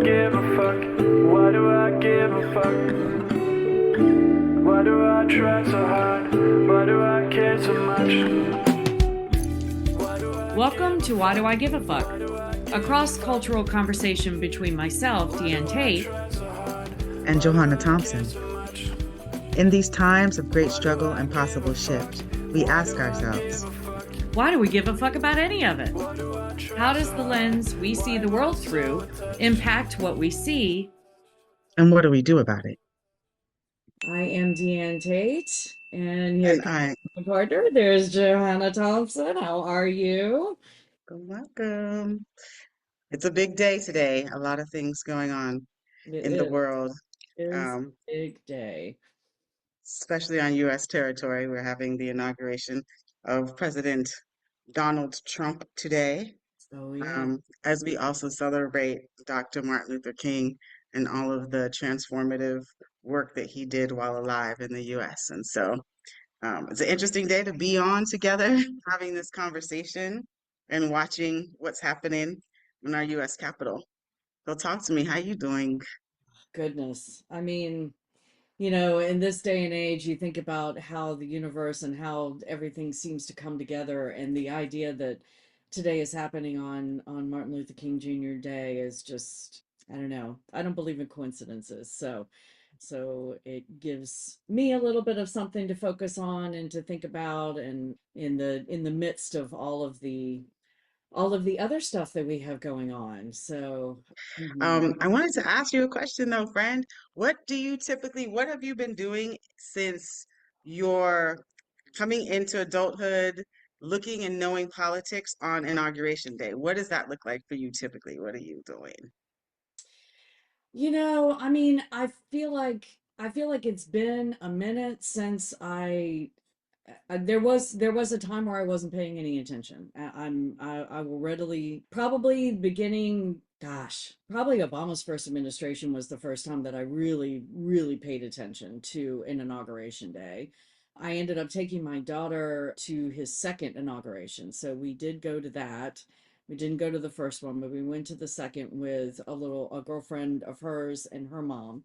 give a fuck? Why do I give a fuck? Why do I try so hard? Why do I care so much? Welcome to Why Do I Give a Fuck? A cross-cultural conversation between myself, Deanne Tate, and Johanna Thompson. In these times of great struggle and possible shift, we ask ourselves, why do we give a fuck about any of it? How does the lens we see the world through impact what we see? And what do we do about it? I am Deanne Tate, and here And my partner, there's Johanna Thompson. How are you? welcome. It's a big day today. A lot of things going on It in the world, is a big day. especially on U.S. territory. We're having the inauguration of President Donald Trump today, Oh, yeah. as we also celebrate Dr. Martin Luther King and all of the transformative work that he did while alive in the U.S. And so it's an interesting day to be on together, having this conversation and watching what's happening in our U.S. Capitol. So talk to me. How you doing? Goodness. I mean, you know, in this day and age, you think about how the universe and how everything seems to come together, and the idea that today is happening on Martin Luther King Jr. Day is just, I don't know. I don't believe in coincidences. So it gives me a little bit of something to focus on and to think about, and in the midst of all of the other stuff that we have going on. So, I wanted to ask you a question though, friend. What have you been doing since your coming into adulthood, looking and knowing politics on Inauguration Day? What does that look like for you typically? What are you doing? I mean, I feel like it's been a minute since there was a time where I wasn't paying any attention. I will readily probably beginning, gosh, probably Obama's first administration was the first time that I really paid attention to an inauguration day. I ended up taking my daughter to his second inauguration, so we did go to that. We didn't go to the first one, but we went to the second with a girlfriend of hers and her mom.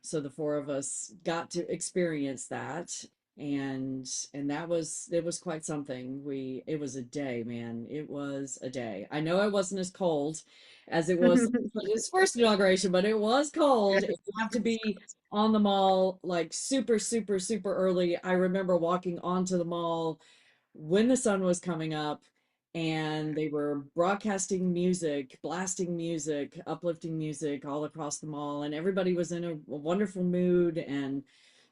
So the four of us got to experience that, and that was it was quite something. It was a day, man. It was a day. I know it wasn't as cold as it was his first inauguration, but it was cold. You have to be on the mall like super, super, super early. I remember walking onto the mall when the sun was coming up, and they were broadcasting music, blasting music, uplifting music all across the mall, and everybody was in a wonderful mood and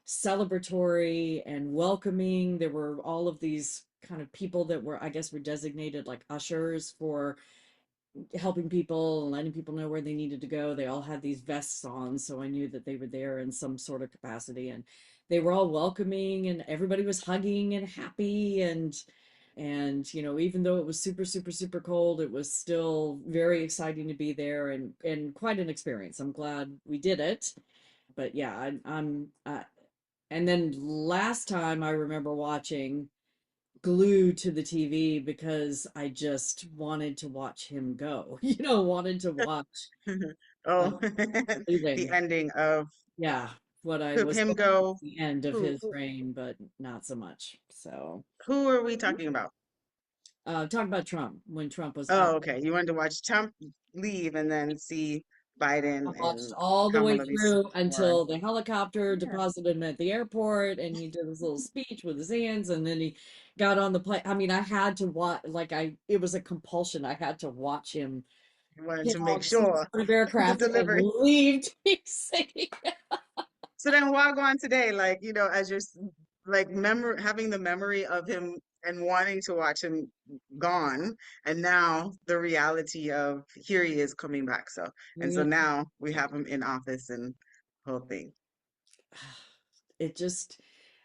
celebratory and welcoming. There were all of these kind of people that were, I guess, were designated like ushers for helping people and letting people know where they needed to go. They all had these vests on, so I knew that they were there in some sort of capacity, and they were all welcoming, and everybody was hugging and happy, and even though it was super, super, super cold, it was still very exciting to be there, and quite an experience. I'm glad we did it. But yeah, and then last time I remember watching glued to the TV because I just wanted to watch him go. Wanted to watch Oh, the leaving. ending of Yeah, what I was him hoping go. the end of Who, his who, reign, but not so much. So, who are we talking about? talk about Trump when Trump was out. Oh, okay. You wanted to watch Trump leave and then see I Biden watched and all the way Kamala be through sworn. until the helicopter Yeah. deposited him at the airport, and he did his little speech with his hands, and then he got on the plane. I mean, I had to watch, like, it was a compulsion. I had to watch him You wanted get to make on some sure sort of the aircraft and delivery. leave DC. So then log on today, like, as you're like having the memory of him and wanting to watch him gone, and now the reality of here he is coming back. So Yeah. now we have him in office and whole thing. It just,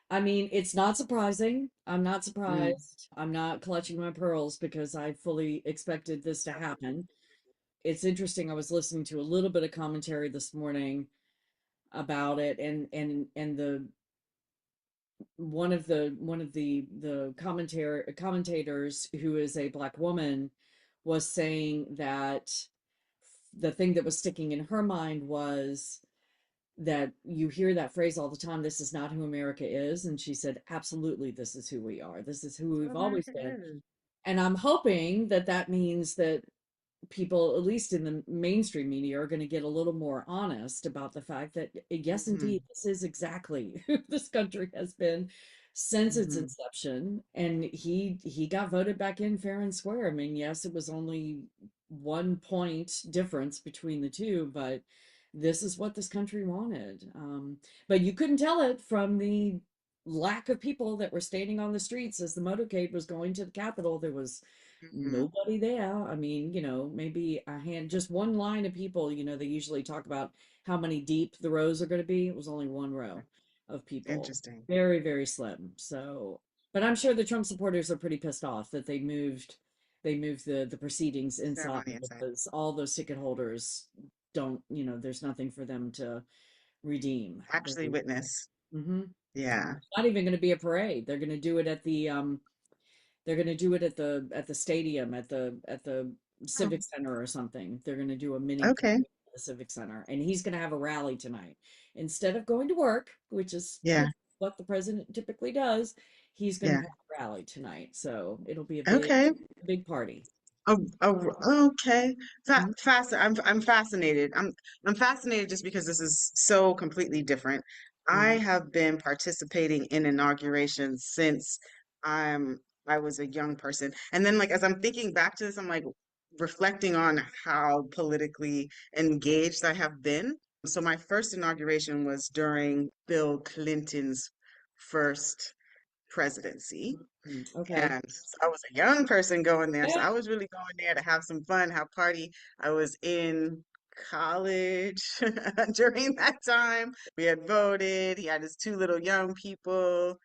I mean, it's not surprising. I'm not Mm. surprised. I'm not clutching my pearls because I fully expected this to happen. It's interesting. I was listening to a little bit of commentary this morning about it, and the one of the commentators, who is a black woman, was saying that the thing that was sticking in her mind was that you hear that phrase all the time, this is not who America is. And she said, absolutely, this is who we are. This is who That's what we've always America been. is. And I'm hoping that that means that people, at least in the mainstream media, are going to get a little more honest about the fact that, yes, Hmm. indeed, this is exactly who this country has been since its Hmm. inception. And he got voted back in fair and square. I mean, yes, it was only 1 point difference between the two, but this is what this country wanted. But you couldn't tell it from the lack of people that were standing on the streets as the motorcade was going to the Capitol. There was Hmm. nobody there. I mean, maybe a hand, just one line of people. They usually talk about how many deep the rows are going to be. It was only one row of people. Interesting. Very, very slim. So, but I'm sure the Trump supporters are pretty pissed off that they moved the proceedings inside Ceremony inside. because all those ticket holders don't, there's nothing for them to redeem. Actually witness. Mhm. Yeah. Not even going to be a parade. They're going to do it at the stadium at the Oh, Civic Center or something. They're going to do a mini okay. parade at the Civic Center, and he's going to have a rally tonight instead of going to work, which is Yeah. what the president typically does. He's going to Yeah. have a rally tonight, so it'll be a Okay. big party. Oh, oh, okay. Mhm. I'm fascinated. I'm fascinated just because this is so completely different. I Mhm. have been participating in inaugurations since I'm I was a young person. And then like as I'm thinking back to this, I'm like reflecting on how politically engaged I have been. So my first inauguration was during Bill Clinton's first presidency. Okay. And so I was a young person going there, so Yeah. I was really going there to have some fun, have party. I was in college during that time. We had voted. He had his two little young people.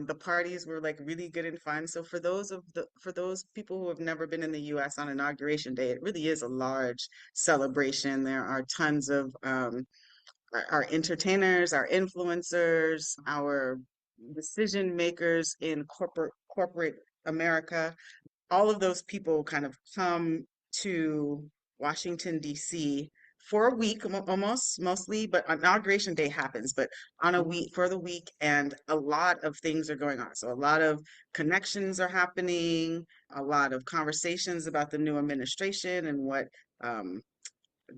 The parties were like really good and fun. So for those people who have never been in the U.S. on Inauguration Day, it really is a large celebration. There are tons of our entertainers, our influencers, our decision makers in corporate America. All of those people kind of come to Washington, D.C. for a week, almost mostly, but Inauguration Day happens, but on a week for the week, and a lot of things are going on. So a lot of connections are happening, a lot of conversations about the new administration and what um,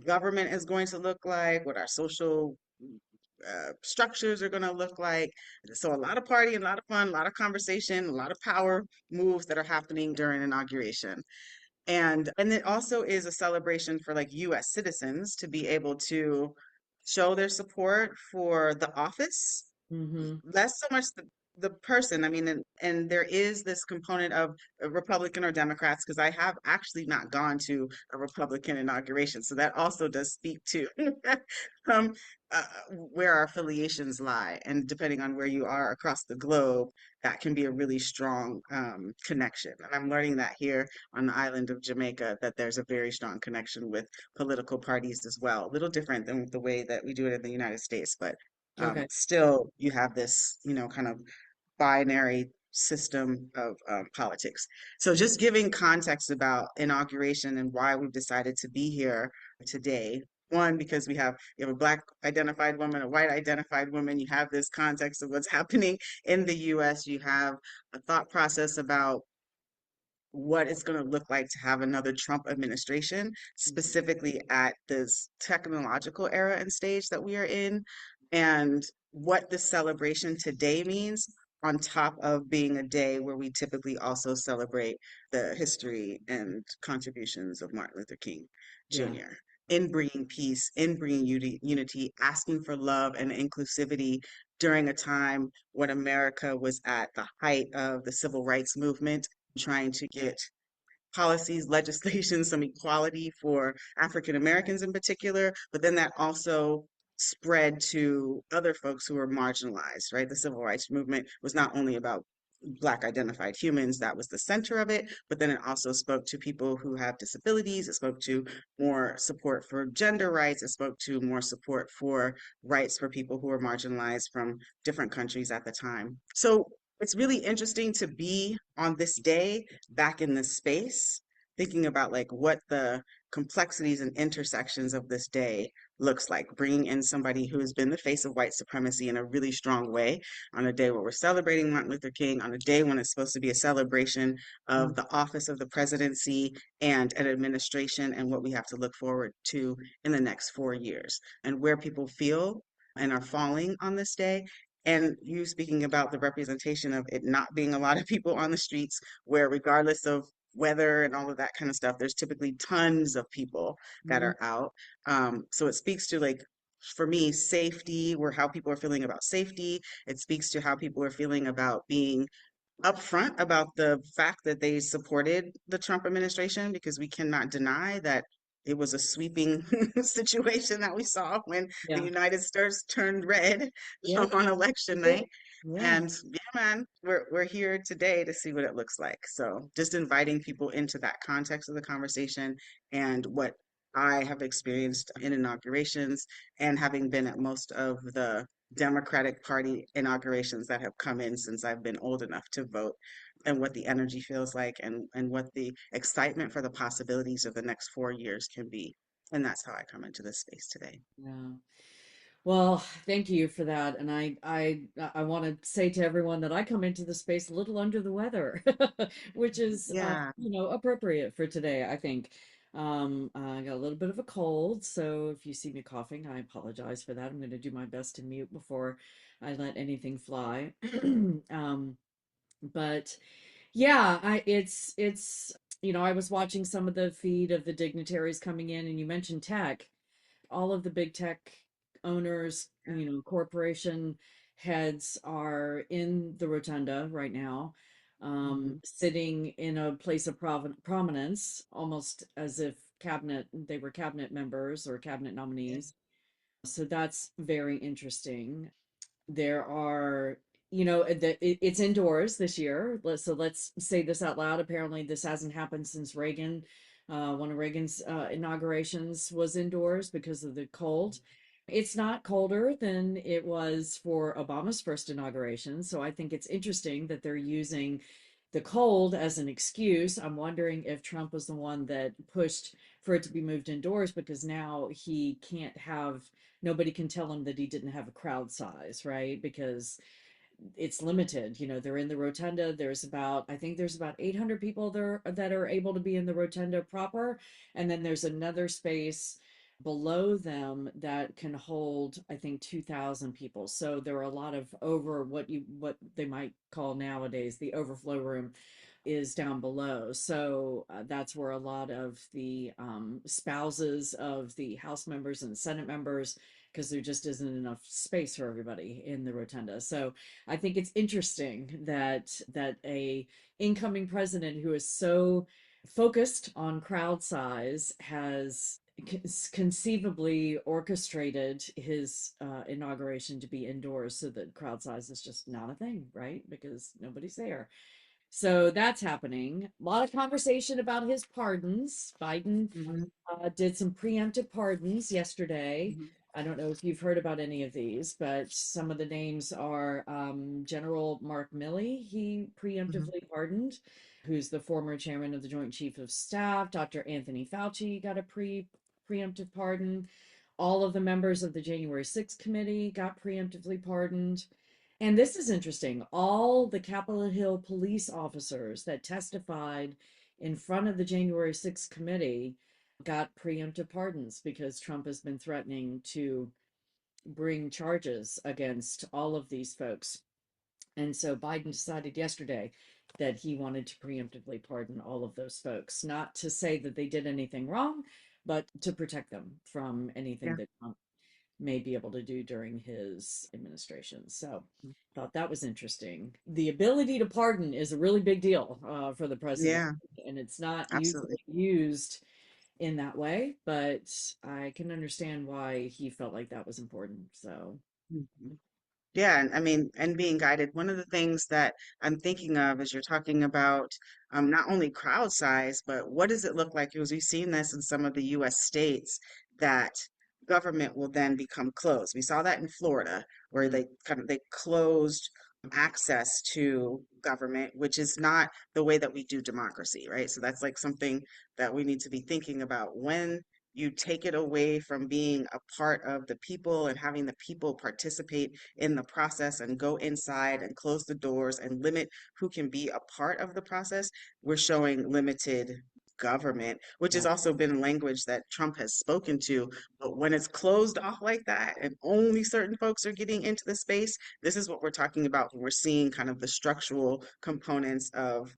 government is going to look like, what our social structures are going to look like. So a lot of party, a lot of fun, a lot of conversation, a lot of power moves that are happening during inauguration. And it also is a celebration for like US citizens to be able to show their support for the office, Mm-hmm. less so much the person. I mean, and there is this component of Republican or Democrats, because I have actually not gone to a Republican inauguration. So that also does speak to um, where our affiliations lie. And depending on where you are across the globe, that can be a really strong connection. And I'm learning that here on the island of Jamaica, that there's a very strong connection with political parties as well. A little different than the way that we do it in the United States, but Okay. still you have this, kind of binary system of politics. So just giving context about inauguration and why we've decided to be here today. One, because you have a black identified woman, a white identified woman. You have this context of what's happening in the US. You have a thought process about what it's going to look like to have another Trump administration, specifically at this technological era and stage that we are in, and what the celebration today means, on top of being a day where we typically also celebrate the history and contributions of Martin Luther King Yeah. Jr. in bringing peace, in bringing unity, asking for love and inclusivity during a time when America was at the height of the civil rights movement, trying to get policies, legislation, some equality for African Americans in particular, but then that also spread to other folks who were marginalized, right? The civil rights movement was not only about Black identified humans, that was the center of it, but then it also spoke to people who have disabilities. It spoke to more support for gender rights. It spoke to more support for rights for people who were marginalized from different countries at the time. So it's really interesting to be on this day back in this space. thinking about like what the complexities and intersections of this day looks like, bringing in somebody who has been the face of white supremacy in a really strong way on a day where we're celebrating Martin Luther King, on a day when it's supposed to be a celebration of Mm, the office of the presidency and an administration and what we have to look forward to in the next 4 years and where people feel and are falling on this day. And you speaking about the representation of it not being a lot of people on the streets, where regardless of weather and all of that kind of stuff, there's typically tons of people that mhm, are out. So it speaks to like, for me, safety, where how people are feeling about safety. It speaks to how people are feeling about being upfront about the fact that they supported the Trump administration, because we cannot deny that it was a sweeping situation that we saw when the yeah. United States turned red Yep. on election It did. night. Yeah. And yeah, man, we're here today to see what it looks like. So just inviting people into that context of the conversation and what I have experienced in inaugurations and having been at most of the Democratic Party inaugurations that have come in since I've been old enough to vote, and what the energy feels like, and what the excitement for the possibilities of the next 4 years can be. And that's how I come into this space today. Yeah. Well, thank you for that. And I want to say to everyone that I come into the space a little under the weather, which is Yeah. appropriate for today, I think. I got a little bit of a cold, so if you see me coughing, I apologize for that. I'm going to do my best to mute before I let anything fly. Um, but yeah, I was watching some of the feed of the dignitaries coming in, and you mentioned tech. All of the big tech owners, corporation heads are in the rotunda right now, Hmm. sitting in a place of prominence, almost as if they were cabinet members or cabinet Yeah. nominees. So that's very interesting. There are, it's indoors this year. Let's say this out loud. Apparently, this hasn't happened since Reagan. One of Reagan's inaugurations was indoors because of the cold. It's not colder than it was for Obama's first inauguration. So I think it's interesting that they're using the cold as an excuse. I'm wondering if Trump was the one that pushed for it to be moved indoors, because now he can't have, nobody can tell him that he didn't have a crowd size, right? Because it's limited. They're in the rotunda. I think there's about 800 people there that are able to be in the rotunda proper. And then there's another space below them that can hold, I think, 2,000 people. So there are a lot of over what they might call nowadays the overflow room is down below. So that's where a lot of the spouses of the House members and Senate members, because there just isn't enough space for everybody in the rotunda. So I think it's interesting that a incoming president who is so focused on crowd size has conceivably orchestrated his inauguration to be indoors, so that crowd size is just not a thing, right? Because nobody's there. So that's happening. A lot of conversation about his pardons. Biden Hmm. did some preemptive pardons yesterday. Hmm. I don't know if you've heard about any of these, but some of the names are General Mark Milley, he Hmm. preemptively pardoned, who's the former chairman of the Joint Chief of Staff. Dr. Anthony Fauci got a preemptive pardon. All of the members of the January 6th committee got preemptively pardoned. And this is interesting. All the Capitol Hill police officers that testified in front of the January 6th committee got preemptive pardons, because Trump has been threatening to bring charges against all of these folks. And so Biden decided yesterday that he wanted to preemptively pardon all of those folks, not to say that they did anything wrong, but to protect them from anything Yeah. that Trump may be able to do during his administration. So thought that was interesting. The ability to pardon is a really big deal for the president, Yeah, and it's not absolutely. usually used in that way, but I can understand why he felt like that was important. So, Mhm. Yeah, and I mean, and being guided. One of the things that I'm thinking of as you're talking about not only crowd size, but what does it look like? Because we've seen this in some of the U.S. states that government will then become closed. We saw that in Florida, where mm, they closed. access to government, which is not the way that we do democracy, right? So that's like something that we need to be thinking about. When you take it away from being a part of the people and having the people participate in the process and go inside and close the doors and limit who can be a part of the process, we're showing limited government, which has Right. also been language that Trump has spoken to. But when it's closed off like that and only certain folks are getting into the space, this is what we're talking about when we're seeing kind of the structural components of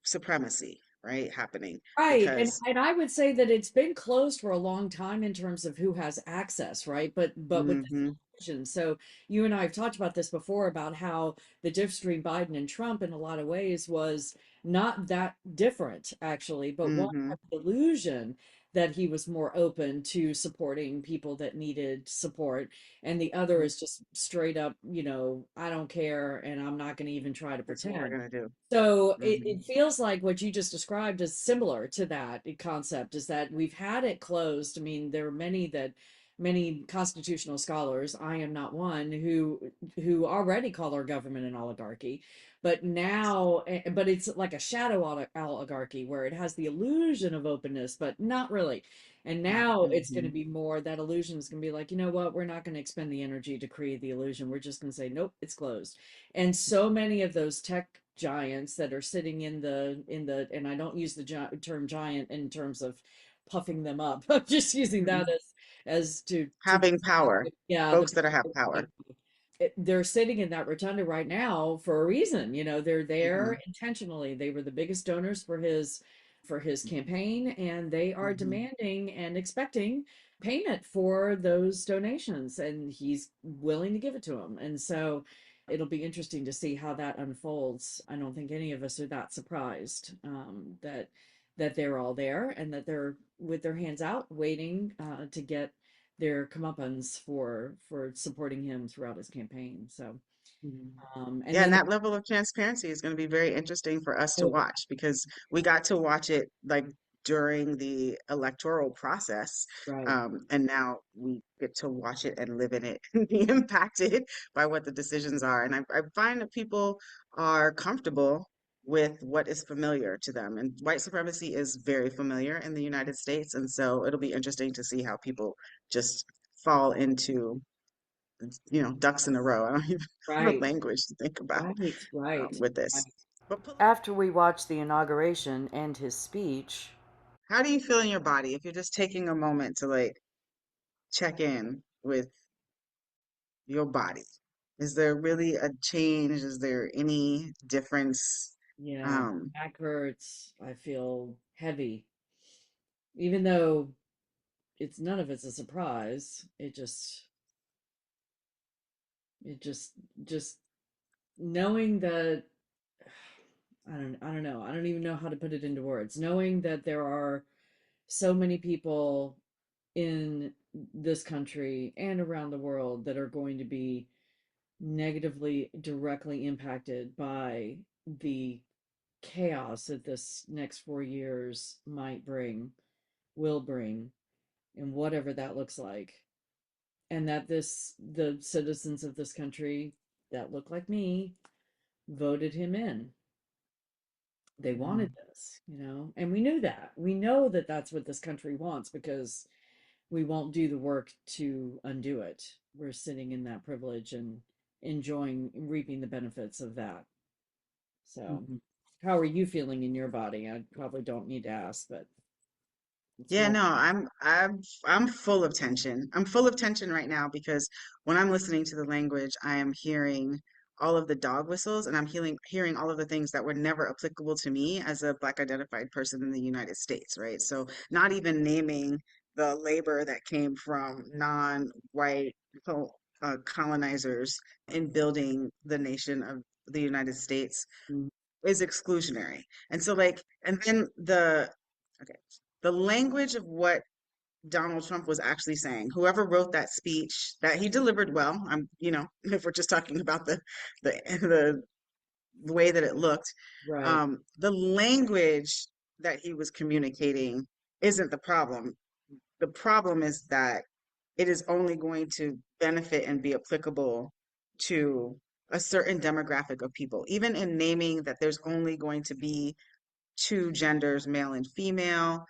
supremacy, right, happening. Right. Because, And I would say that it's been closed for a long time in terms of who has access, right? But with this hmm election, so you and I have talked about this before about how the difference between Biden and Trump in a lot of ways was not that different, actually, but one hmm had the illusion that he was more open to supporting people that needed support, and the other is just straight up, I don't care, and I'm not going to even try to that's what we're pretend. gonna do. So hmm it feels like what you just described is similar to that concept, is that we've had it closed. I mean, there are many constitutional scholars, I am not one, who already call our government an oligarchy. But now, but it's like a shadow oligarchy where it has the illusion of openness, but not really. And now it's going to hmm be more, that illusion is going to be like, you know what, we're not going to expend the energy to create the illusion. We're just going to say, nope, it's closed. And so many of those tech giants that are sitting in the, and I don't use the term giant in terms of puffing them up. I'm just using that hmm as to Having power, yeah, folks that have power. they're sitting in that rotunda right now for a reason. They're there hmm intentionally. They were the biggest donors for his campaign, and they are hmm demanding and expecting payment for those donations, and he's willing to give it to them. And so it'll be interesting to see how that unfolds. I don't think any of us are that surprised, that they're all there and that they're with their hands out waiting to get their comeuppance for supporting him throughout his campaign. So, Mhm. and Yeah, and then that level of transparency is going to be very interesting for us to oh, watch because we got to watch it like during the electoral process. right, And now we get to watch it and live in it and be impacted by what the decisions are. And I find that people are comfortable with what is familiar to them. And white supremacy is very familiar in the United States. And so it'll be interesting to see how people just fall into ducks in a row. I don't even have a right, language to think about right. with this. But After we watched the inauguration and his speech, how do you feel in your body if you're just taking a moment to like check in with your body? Is there really a change? Is there any difference? yeah, Um, back hurts. I feel heavy, even though none of it's a surprise. It just knowing that I don't know. I don't even know how to put it into words. Knowing that there are so many people in this country and around the world that are going to be negatively directly impacted by the chaos that this next 4 years will bring, and whatever that looks like. And that the citizens of this country that look like me voted him in. They wanted mhm, this, and we knew that. We know that that's what this country wants because we won't do the work to undo it. We're sitting in that privilege and enjoying reaping the benefits of that. So, mhm. how are you feeling in your body? I probably don't need to ask, but it's Yeah, more. no, I'm full of tension. I'm full of tension right now because when I'm listening to the language, I am hearing all of the dog whistles and I'm hearing all of the things that were never applicable to me as a Black identified person in the United States, right? So not even naming the labor that came from non-white colonizers in building the nation of the United States is exclusionary. And so like, and then okay, the language of what Donald Trump was actually saying, whoever wrote that speech that he delivered well, if we're just talking about the way that it looked, Right. the language that he was communicating isn't the problem. The problem is that it is only going to benefit and be applicable to a certain demographic of people, even in naming that there's only going to be two genders, male and female,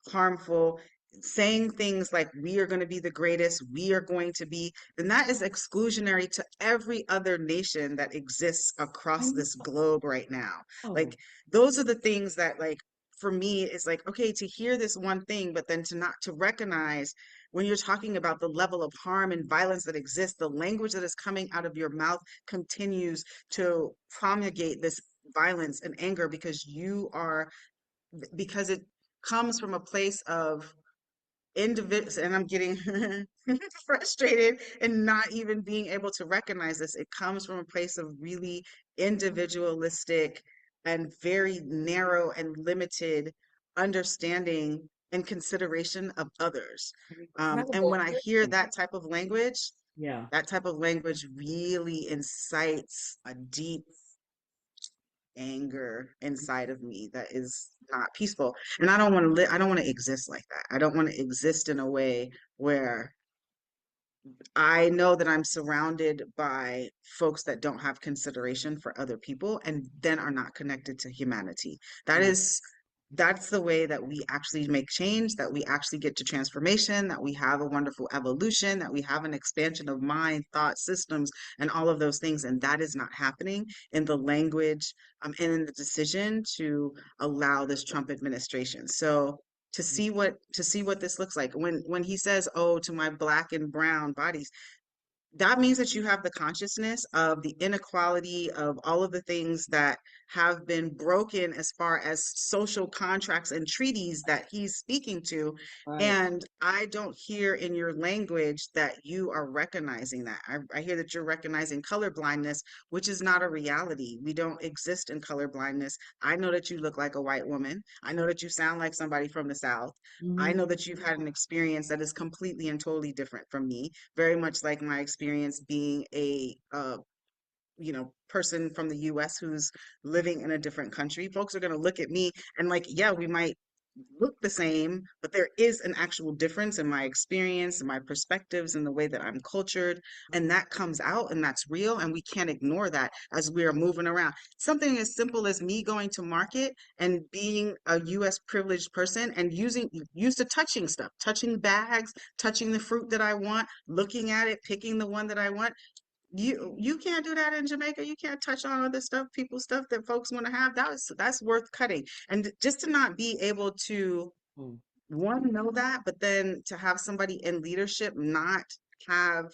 harmful, saying things like we are going to be the greatest, we are going to be, then that is exclusionary to every other nation that exists I across this know. globe right now. Oh, Like those are the things that like for me it's like okay to hear this one thing, but then to not to recognize when you're talking about the level of harm and violence that exists, the language that is coming out of your mouth continues to promulgate this violence and anger because you are because it comes from a place of individuals, and I'm getting frustrated and not even being able to recognize this. It comes from a place of really individualistic and very narrow and limited understanding and consideration of others. And incredible. when I hear Yeah. that type of language really incites a deep anger inside of me that is not peaceful. And I don't want to I don't want to exist like that. I don't want to exist in a way where I know that I'm surrounded by folks that don't have consideration for other people and then are not connected to humanity. That Yeah. is, that's the way that we actually make change, that we actually get to transformation, that we have a wonderful evolution, that we have an expansion of mind, thought systems, and all of those things. And that is not happening in the language and in the decision to allow this Trump administration. So to see what this looks like when he says oh to my black and brown bodies, that means that you have the consciousness of the inequality of all of the things that have been broken as far as social contracts and treaties that he's speaking to. Right. And I don't hear in your language that you are recognizing that. I hear that you're recognizing color blindness, which is not a reality. We don't exist in color blindness. I know that you look like a white woman. I know that you sound like somebody from the South. I Hmm. know that you've had an experience that is completely and totally different from me, very much like my experience being a person from the US who's living in a different country. Folks are going to look at me and like, yeah, we might look the same, but there is an actual difference in my experience and my perspectives and the way that I'm cultured. And that comes out and that's real. And we can't ignore that as we're moving around. Something as simple as me going to market and being a US privileged person and used to touching stuff, touching bags, touching the fruit that I want, looking at it, picking the one that I want. You can't do that in Jamaica. You can't touch on other stuff, people's stuff that folks want to have. That's worth cutting. And just to not be able to one know that, but then to have somebody in leadership not have,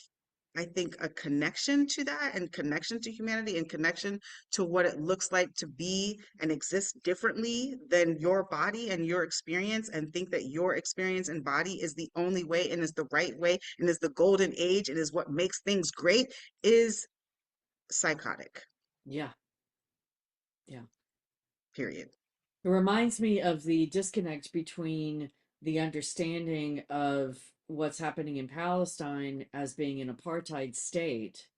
I think, a connection to that and connection to humanity and connection to what it looks like to be and exist differently than your body and your experience and think that your experience and body is the only way and is the right way and is the golden age and is what makes things great is psychotic, Yeah. Yeah. period. It reminds me of the disconnect between the understanding of what's happening in Palestine as being an apartheid state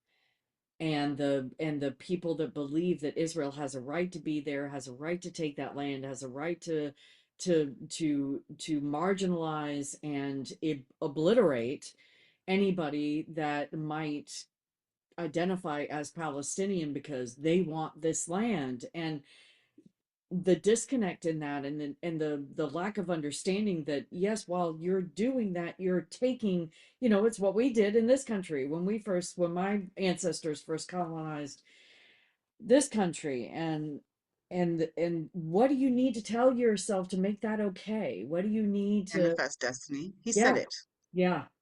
and the people that believe that Israel has a right to be there, has a right to take that land, has a right to marginalize and obliterate anybody that might identify as Palestinian because they want this land. And the disconnect in that and the lack of understanding that yes, while you're doing that, you're taking, it's what we did in this country when my ancestors first colonized this country. And what do you need to tell yourself to make that okay? What do you need to? Manifest destiny. He said Yeah. it.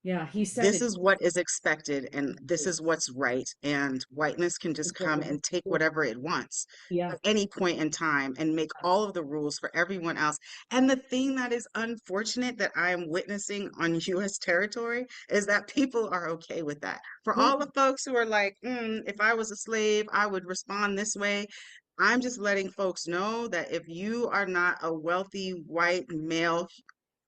Yeah, he said This it. is what is expected and this is what's right. And whiteness can just come and take whatever it wants Yeah. at any point in time and make all of the rules for everyone else. And the thing that is unfortunate that I am witnessing on US territory is that people are okay with that. For Yeah. all the folks who are like, if I was a slave, I would respond this way. I'm just letting folks know that if you are not a wealthy white male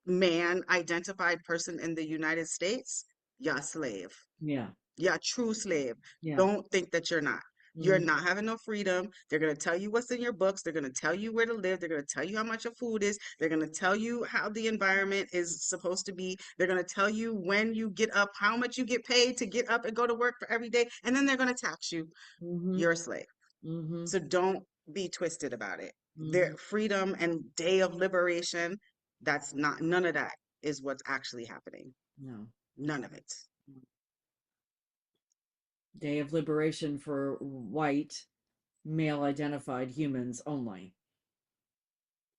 man identified person in the United States, you're a slave. Yeah. You're a true slave. Yeah. Don't think that you're not. You're Mhm. not having no freedom. They're going to tell you what's in your books. They're going to tell you where to live. They're going to tell you how much your food is. They're going to tell you how the environment is supposed to be. They're going to tell you when you get up, how much you get paid to get up and go to work for every day. And then they're going to tax you. Mhm. You're a slave. Mhm. So don't be twisted about it. Their Mhm. freedom and day of liberation, that's not, none of that is what's actually happening. No. None of it. Day of liberation for white male identified humans only.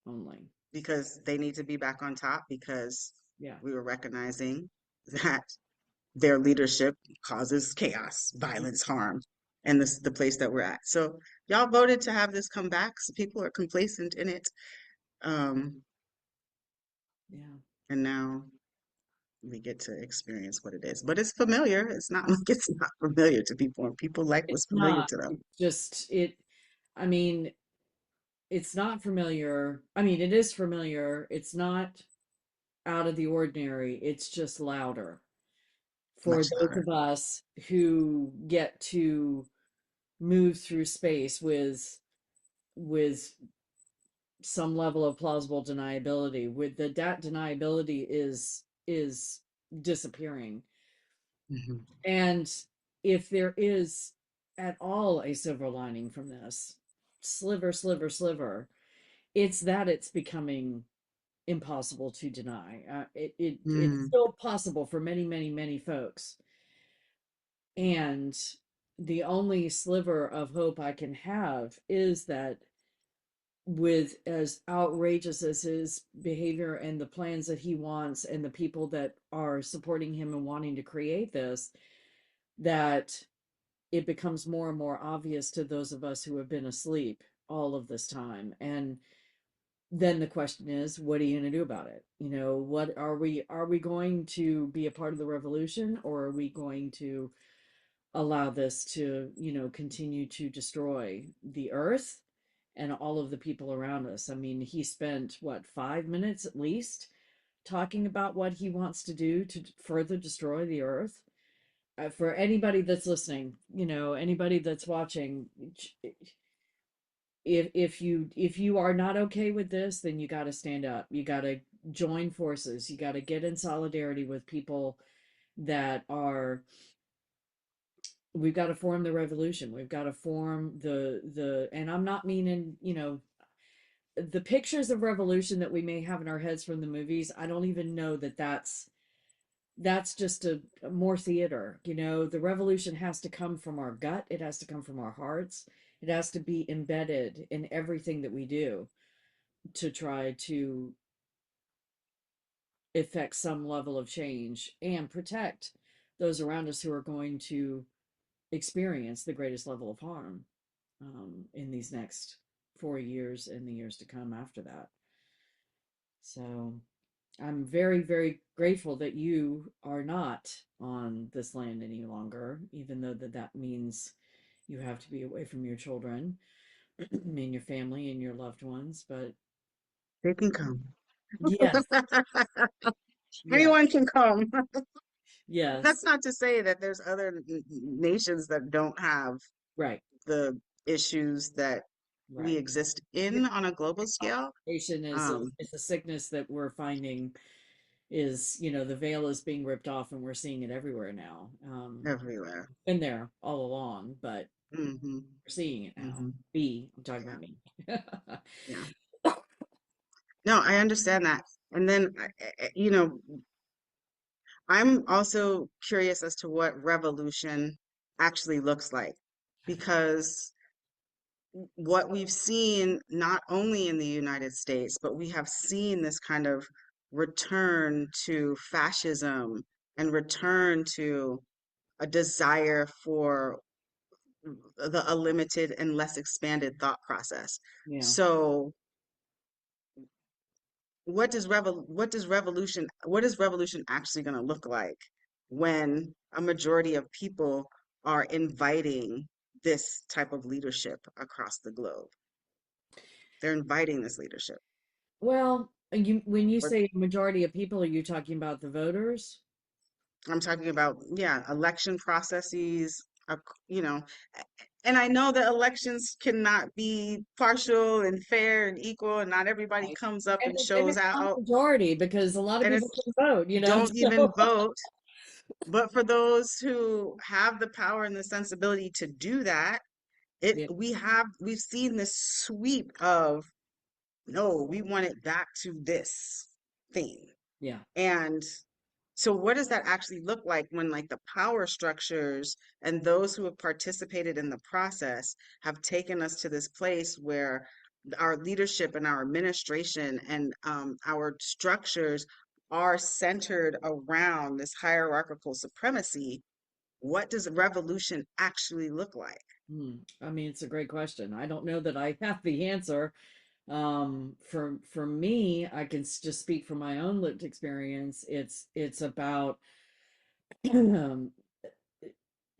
Only. Because they need to be back on top because Yeah. we were recognizing that their leadership causes chaos, violence, harm, and this the place that we're at. So y'all voted to have this come back. So people are complacent in it. Um, Yeah. and now we get to experience what it is. But it's familiar. It's not like it's not familiar to people, and people like what's It's familiar not to them. just it I mean, it's not familiar. I mean, it is familiar. It's not out of the ordinary. It's just louder for Much those louder. of us who get to move through space with some level of plausible deniability. With that deniability is disappearing. Mhm. And if there is at all a silver lining from this, sliver, it's that it's becoming impossible to deny. It's Mm, still possible for many folks. And the only sliver of hope I can have is that with as outrageous as his behavior and the plans that he wants and the people that are supporting him and wanting to create this, that it becomes more and more obvious to those of us who have been asleep all of this time. And then the question is, what are you going to do about it? You know, what are we going to be a part of the revolution, or are we going to allow this to, continue to destroy the earth and all of the people around us? I mean, he spent what, 5 minutes at least talking about what he wants to do to further destroy the earth. For anybody that's listening, anybody that's watching, if you are not okay with this, then you got to stand up. You got to join forces. You got to get in solidarity with people that are. We've got to form the revolution. We've got to form and I'm not meaning, the pictures of revolution that we may have in our heads from the movies. I don't even know that that's just a more theater. The revolution has to come from our gut. It has to come from our hearts. It has to be embedded in everything that we do to try to effect some level of change and protect those around us who are going to experience the greatest level of harm in these next 4 years and the years to come after that. So I'm very grateful that you are not on this land any longer, even though that means you have to be away from your children and your family and your loved ones. But they can come. yes, yeah, Anyone can come. That's yes, not to say that there's other nations that don't have right, the issues that we right. exist in on a global scale. Patient Um, is a sickness that we're finding is, the veil is being ripped off and we're seeing it everywhere now. everywhere. Been there all along, but Hmm. we're seeing it now. Hmm. I'm talking Yeah, about me. yeah. No, I understand that. And then, I'm also curious as to what revolution actually looks like, because what we've seen not only in the United States, but we have seen this kind of return to fascism and return to a desire for a limited and less expanded thought process. Yeah. So what is revolution actually going to look like when a majority of people are inviting this type of leadership across the globe? They're inviting this leadership. Well, when you Or say majority of people, are you talking about the voters? I'm talking about, yeah, election processes, uh, you know, and I know that elections cannot be partial and fair and equal, and not everybody Right. comes up and And shows it's not out, majority because a lot of and people it's can vote, you know. don't even vote. But for those who have the power and the sensibility to do that, Yeah, we've seen this sweep of, no, we want it back to this thing. yeah. And so what does that actually look like when like the power structures and those who have participated in the process have taken us to this place where our leadership and our administration and our structures are centered around this hierarchical supremacy? What does revolution actually look like? I mean, it's a great question. I don't know that I have the answer. For me, I can just speak from my own lived experience. It's about um,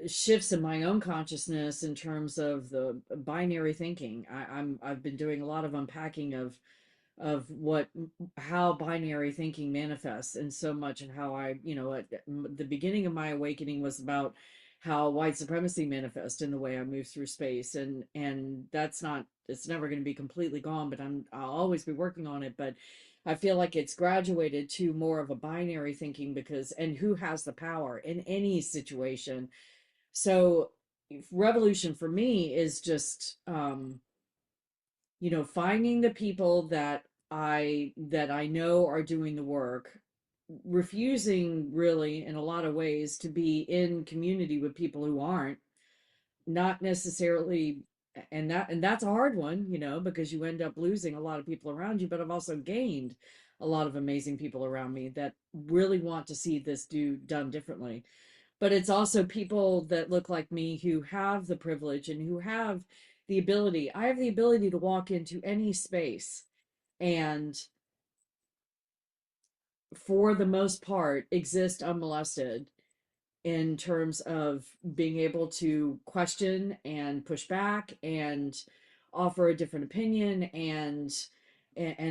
shifts in my own consciousness in terms of the binary thinking. I've been doing a lot of unpacking of what how binary thinking manifests in so much, and how I, the beginning of my awakening was about how white supremacy manifests in the way I move through space, and that's not, it's never going to be completely gone, but I'll always be working on it. But I feel like it's graduated to more of a binary thinking, because and who has the power in any situation. So revolution for me is just finding the people that I know are doing the work, refusing really in a lot of ways to be in community with people who aren't, not necessarily, and that's a hard one, because you end up losing a lot of people around you, but I've also gained a lot of amazing people around me that really want to see this done differently. But it's also people that look like me who have the privilege and who have the ability. I have the ability to walk into any space and, for the most part, exist unmolested in terms of being able to question and push back and offer a different opinion. And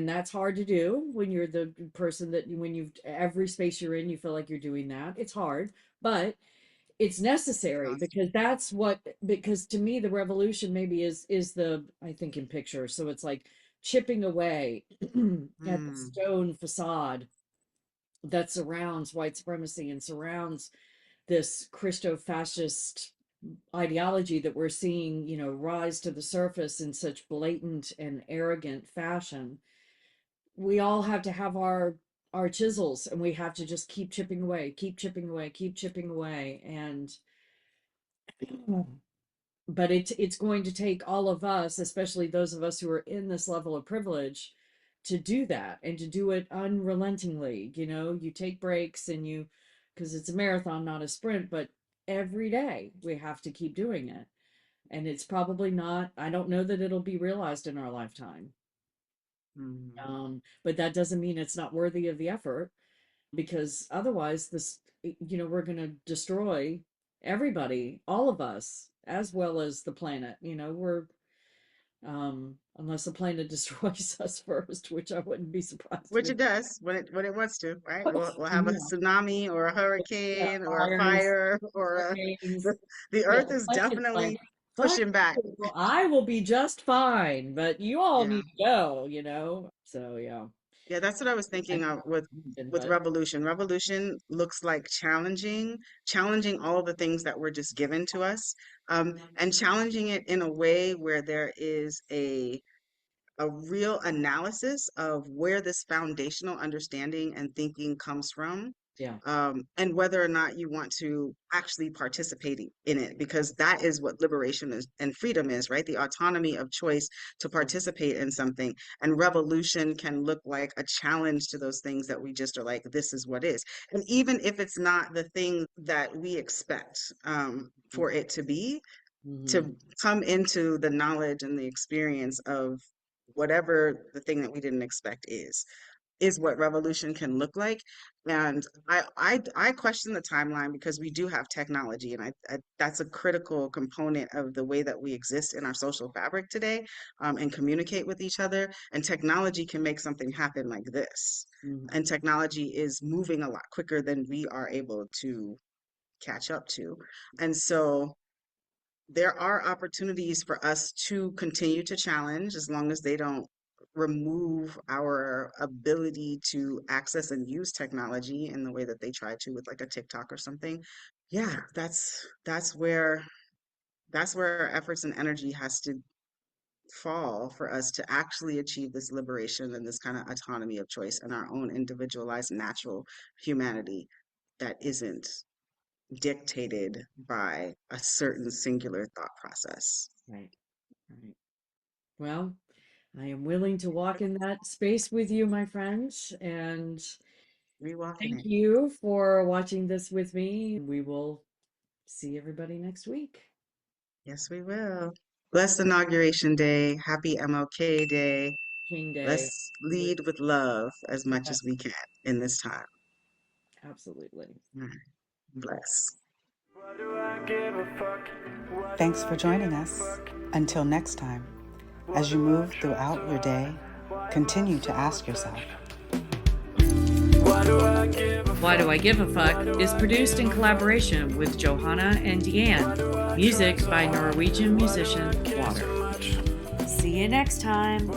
that's hard to do when you're the person that, when you've every space you're in, you feel like you're doing that. It's hard, but it's necessary, Exhausting. because to me the revolution maybe is the, I think, in picture. So it's like chipping away at the Mm. stone facade that surrounds white supremacy and surrounds this Christo-fascist ideology that we're seeing, rise to the surface in such blatant and arrogant fashion. We all have to have our chisels, and we have to just keep chipping away, keep chipping away, keep chipping away. And but it's going to take all of us, especially those of us who are in this level of privilege, to do that, and to do it unrelentingly. You take breaks, and because it's a marathon, not a sprint, but every day we have to keep doing it. And it's probably not, I don't know that it'll be realized in our lifetime. Mm. But that doesn't mean it's not worthy of the effort, because otherwise we're going to destroy everybody, all of us, as well as the planet. We're unless the planet destroys us first, which I wouldn't be surprised if Which it. it does when it wants to, right? We'll have a Yeah, tsunami or a yeah, hurricane or a fires, fire or hurricanes. the Yeah, earth the is planet's like, definitely fuck pushing back. you, I will be just fine, but you all Yeah. need to go. So yeah. Yeah, that's what I was I thinking don't of know, with but revolution. Revolution looks like challenging all of the things that were just given to us, and challenging it in a way where there is a real analysis of where this foundational understanding and thinking comes from, yeah. and whether or not you want to actually participate in it, because that is what liberation is and freedom is, right? The autonomy of choice to participate in something. And revolution can look like a challenge to those things that we just are like, this is what is. And even if it's not the thing that we expect for it to be, Mm-hmm. to come into the knowledge and the experience of whatever the thing that we didn't expect is what revolution can look like. And I question the timeline, because we do have technology, and that's a critical component of the way that we exist in our social fabric today, and communicate with each other. And technology can make something happen like this. Mm-hmm. And technology is moving a lot quicker than we are able to catch up to. And so there are opportunities for us to continue to challenge as long as they don't remove our ability to access and use technology in the way that they try to with like a TikTok or something. Yeah, that's where our efforts and energy has to fall for us to actually achieve this liberation and this kind of autonomy of choice and our own individualized natural humanity that isn't dictated by a certain singular thought process. Right. Right. Well, I am willing to walk in that space with you, my friends, and Rewalking thank it. you for watching this with me. We will see everybody next week. Yes, we will. Blessed Inauguration Day. Happy MLK Day. King Day. Let's lead with love as much as Yes, we can in this time. absolutely. All right. Bless. Why do I give a fuck? Why do Thanks I for give joining a us. fuck? Until next time, Why as you do I move try throughout so your day, hard? Why am I continue to so ask yourself, Why do I give a Why Do I Give a Fuck is produced in fuck? collaboration with Johanna and Deanne. Music by Norwegian musician Water. See you next time.